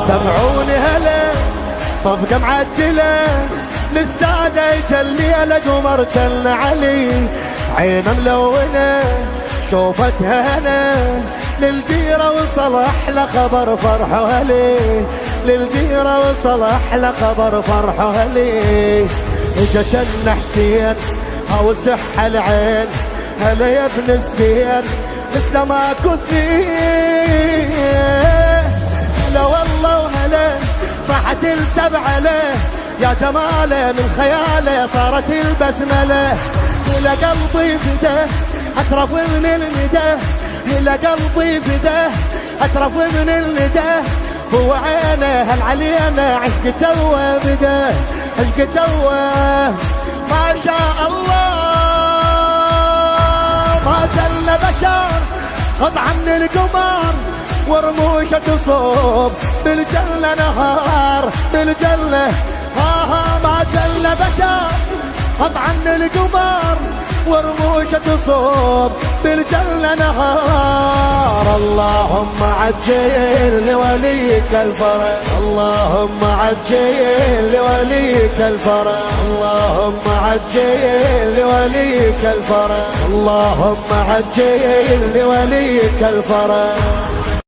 سمعوني هلا صفقة معدلة للسادة يجلي القمر جل علي، عينه ملونة شوفتها هنا للديرة وصل أحلى خبر فرحه هلي، للديرة وصل أحلى خبر فرحه هلي. اجا جن حسين هاو سح العين، هلا يا ابن الزين مثل ما كثير، هلا والله وهلا صاحت السبعة له يا جماله من خياله صارت البسمله، إلى قلبي فده أترف من الندى، إلى قلبي فده أترف من الندى، هو عينه هل علينا عشق توه بدا، عشق توه ما شاء الله ما جل بشر قطعة من القمر ورموشة تصوب بالجنة نهار بالجنة، ما جل بشر قطعة من القمر ورموشة تصوب بالجنة نهار. اللهم عجل لوليك الفرج، اللهم عجل لوليك الفرج، اللهم عجل لوليك الفرج، اللهم عجل لوليك الفرج.